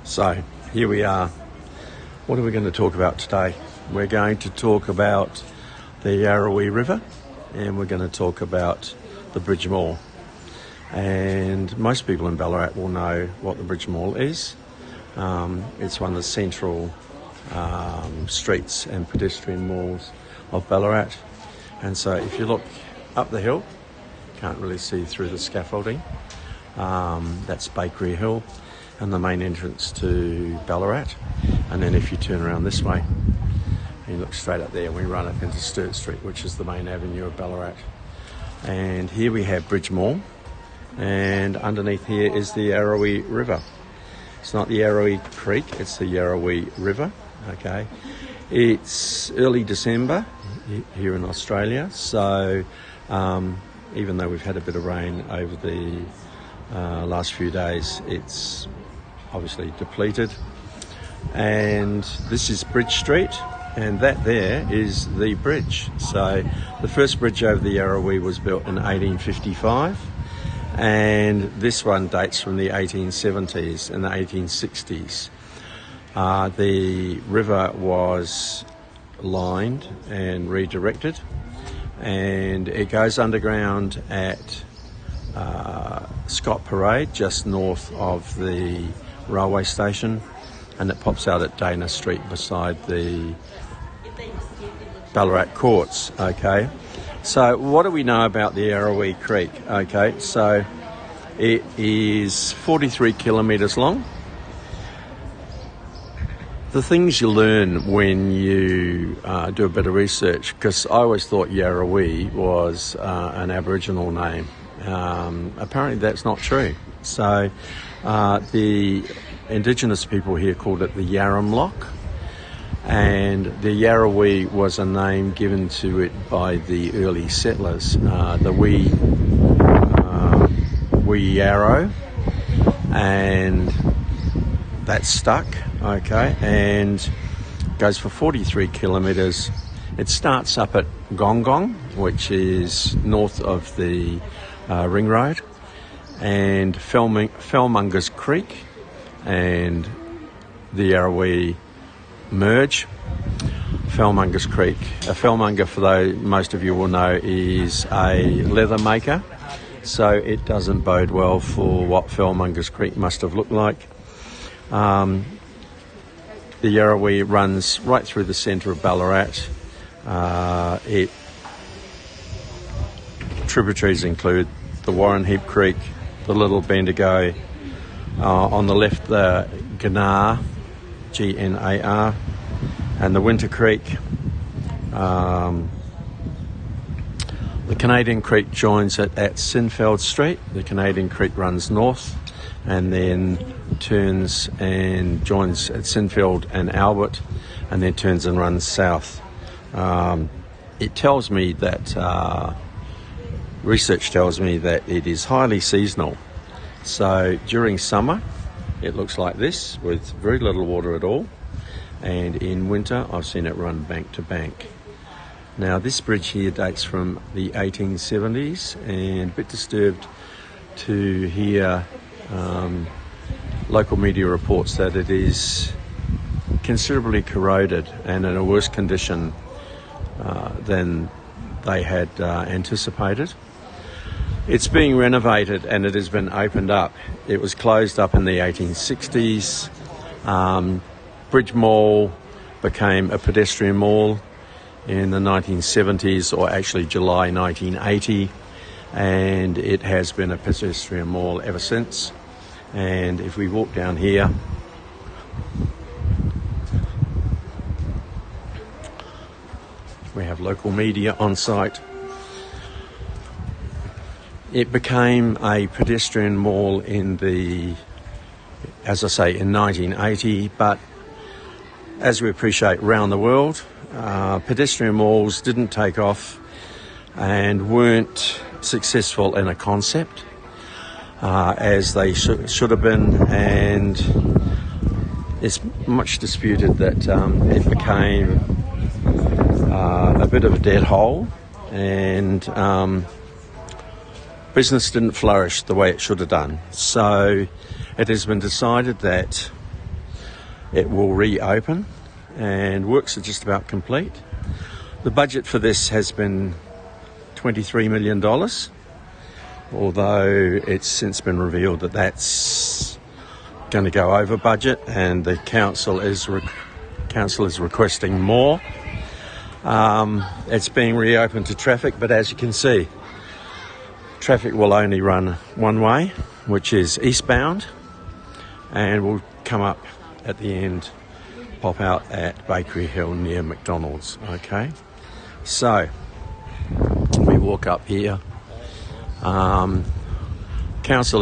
So here we are. What are we going to talk about today? We're going to talk about the Yarrowee River, and we're going to talk about the Bridge Mall. And most people in Ballarat will know what the Bridge Mall is. It's one of the central streets and pedestrian malls of Ballarat. And so if you look up the hill, can't really see through the scaffolding. That's Bakery Hill and the main entrance to Ballarat. And then if you turn around this way, you look straight up there, we run up into Sturt Street, which is the main avenue of Ballarat. And here we have Bridge Mall, and underneath here is the Yarrowee River. It's not the Yarrowee Creek, it's the Yarrowee River, okay? It's early December here in Australia, so even though we've had a bit of rain over the last few days, it's obviously depleted. And this is Bridge Street, and that there is the bridge. So the first bridge over the Yarrowee was built in 1855, and this one dates from the 1870s and the 1860s. The river was lined and redirected, and it goes underground at Scott Parade, just north of the railway station, and it pops out at Dana Street beside the Ballarat courts. Okay, so what do we know about the Yarrowee Creek? Okay, so it is 43 kilometres long. The things you learn when you do a bit of research, because I always thought Yarrowee was an Aboriginal name. Apparently that's not true. So the indigenous people here called it the Yaramlook, and the Yarrowee was a name given to it by the early settlers, the wee yarrow, and that stuck, okay, and goes for 43 kilometres. It starts up at Gong Gong, which is north of the Ring Road, and Fellmongers Creek and the Yarrowee merge. Fellmongers Creek. A fellmonger, for those most of you will know, is a leather maker, so it doesn't bode well for what Fellmongers Creek must have looked like. The Yarrowee runs right through the centre of Ballarat. Tributaries include the Warrenheip Creek, the Little Bendigo, on the left the Gnar, Gnar, and the Winter Creek. The Canadian Creek joins it at Sinfield Street. The Canadian Creek runs north and then turns and joins at Sinfield and Albeit, and then turns and runs south. It tells me that research tells me that it is highly seasonal. So during summer it looks like this with very little water at all, and in winter I've seen it run bank to bank. Now this bridge here dates from the 1870s, and a bit disturbed to hear local media reports that it is considerably corroded and in a worse condition than they had anticipated. It's being renovated and it has been opened up. It was closed up in the 1860s. Bridge Mall became a pedestrian mall in the 1970s, or actually July 1980, and it has been a pedestrian mall ever since. And if we walk down here, we have local media on site. It became a pedestrian mall in 1980, but as we appreciate around the world, pedestrian malls didn't take off and weren't successful in a concept as they should have been, and it's much disputed that it became a bit of a dead hole, and business didn't flourish the way it should have done. So it has been decided that it will reopen, and works are just about complete. The budget for this has been $23 million, although it's since been revealed that that's going to go over budget, and the council is requesting more. It's being reopened to traffic, but as you can see, traffic will only run one way, which is eastbound, and will come up at the end, pop out at Bakery Hill near McDonald's. Okay, so we walk up here. Council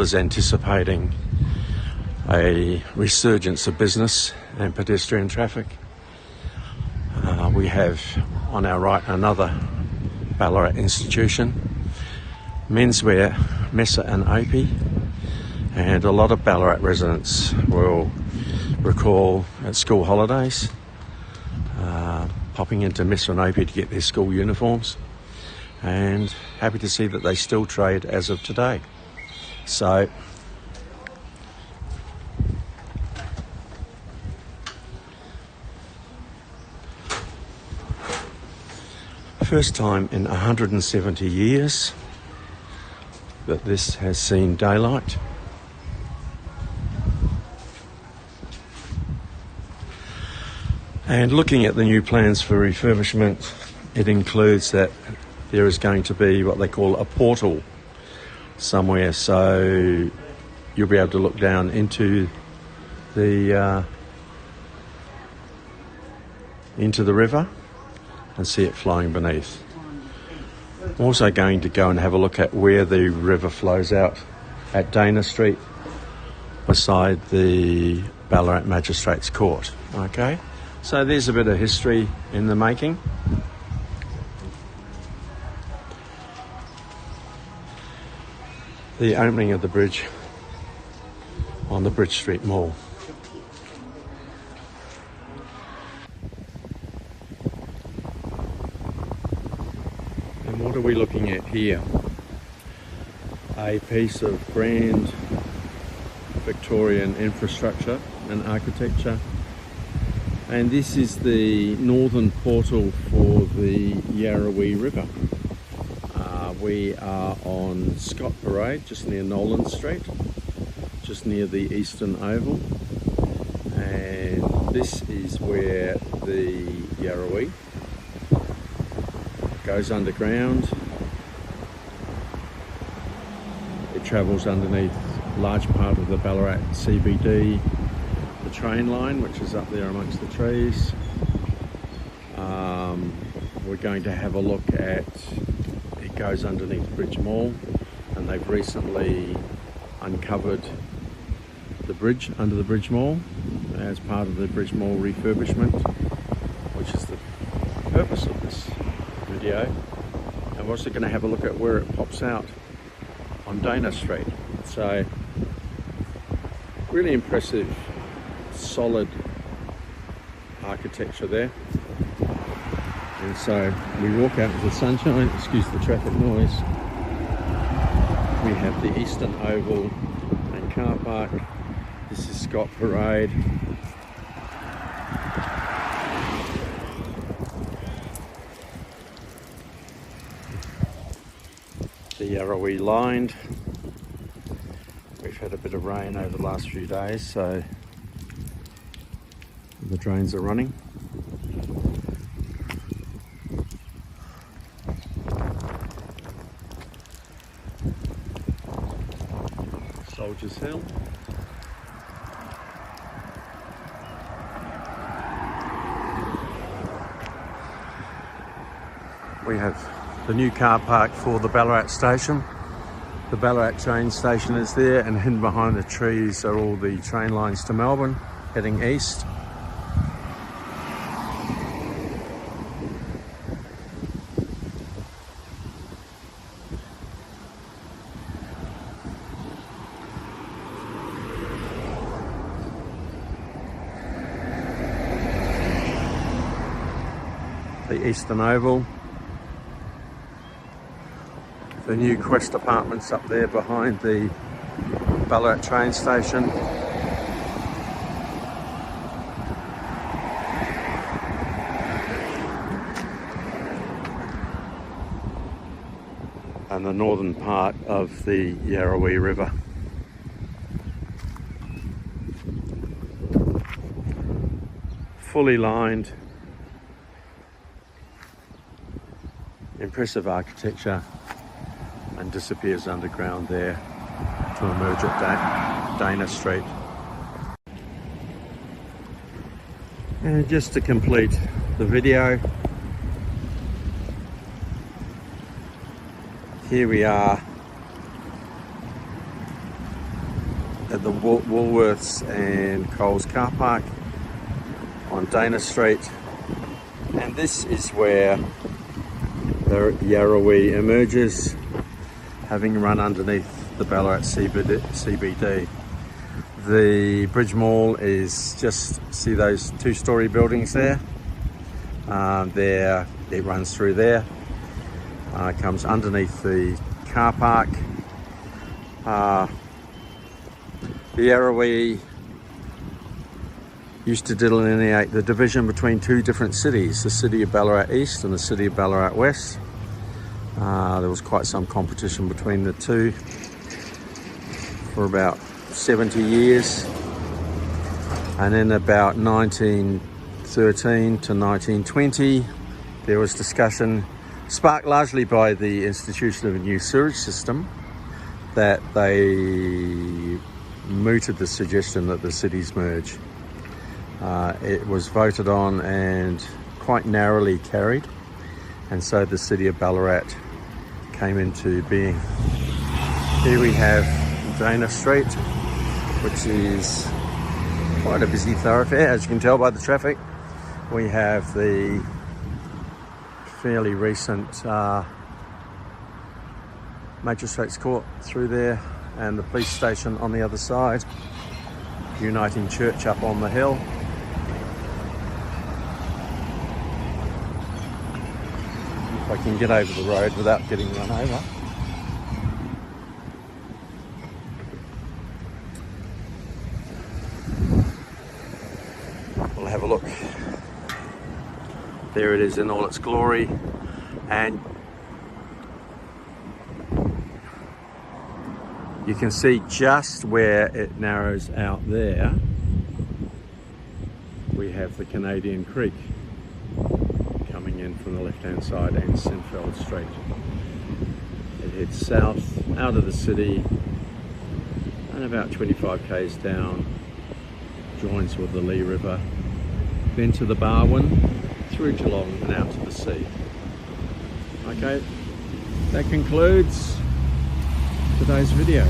is anticipating a resurgence of business and pedestrian traffic. We have on our right another Ballarat institution, menswear, Messer and Opie, and a lot of Ballarat residents will recall at school holidays popping into Messer and Opie to get their school uniforms, and happy to see that they still trade as of today. So first time in 170 years that this has seen daylight. And looking at the new plans for refurbishment, it includes that there is going to be what they call a portal somewhere, so you'll be able to look down into the river and see it flowing beneath. I'm also going to go and have a look at where the river flows out at Dana Street beside the Ballarat Magistrates Court. Okay, so there's a bit of history in the making. The opening of the bridge on the Bridge Street Mall. And what are we looking at here? A piece of grand Victorian infrastructure and architecture. And this is the northern portal for the Yarrowee River. We are on Scott Parade, just near Nolan Street, just near the Eastern Oval. And this is where the Yarrowee goes underground. It travels underneath a large part of the Ballarat CBD, the train line, which is up there amongst the trees. We're going to have a look at, it goes underneath Bridge Mall, and they've recently uncovered the bridge under the Bridge Mall as part of the Bridge Mall refurbishment, which is the purpose of this video. And we're also going to have a look at where it pops out on Dana Street. So really impressive, solid architecture there. And so we walk out into the sunshine, excuse the traffic noise. We have the Eastern Oval and car park. This is Scott Parade. The Yarrowee lined. We've had a bit of rain over the last few days, so the drains are running. Soldiers Hill. We have the new car park for the Ballarat station. The Ballarat train station is there, and hidden behind the trees are all the train lines to Melbourne, heading east. The Eastern Oval. The new Quest apartments up there behind the Ballarat train station. and the northern part of the Yarrowee River. Fully lined, impressive architecture, and disappears underground there to emerge at Dana Street. And just to complete the video, here we are at the Woolworths and Coles car park on Dana Street, and this is where the Yarrowee emerges, having run underneath the Ballarat CBD. The Bridge Mall is just, see those two-storey buildings there? There, it runs through there. Comes underneath the car park. The Yarrowee used to delineate the division between two different cities, the city of Ballarat East and the city of Ballarat West. There was quite some competition between the two for about 70 years, and in about 1913 to 1920 there was discussion, sparked largely by the institution of a new sewage system, that they mooted the suggestion that the cities merge. It was voted on and quite narrowly carried, and so the city of Ballarat came into being. Here we have Dana Street, which is quite a busy thoroughfare, as you can tell by the traffic. We have the fairly recent Magistrates Court through there, and the police station on the other side, Uniting Church up on the hill. If I can get over the road without getting run over. We'll have a look. There it is in all its glory, and you can see just where it narrows out there. We have the Canadian Creek coming in from the left-hand side, and Sinfeld Street. It heads south out of the city and about 25 k's down, joins with the Lee River, then to the Barwon, through Geelong and out to the sea. Okay, that concludes today's video.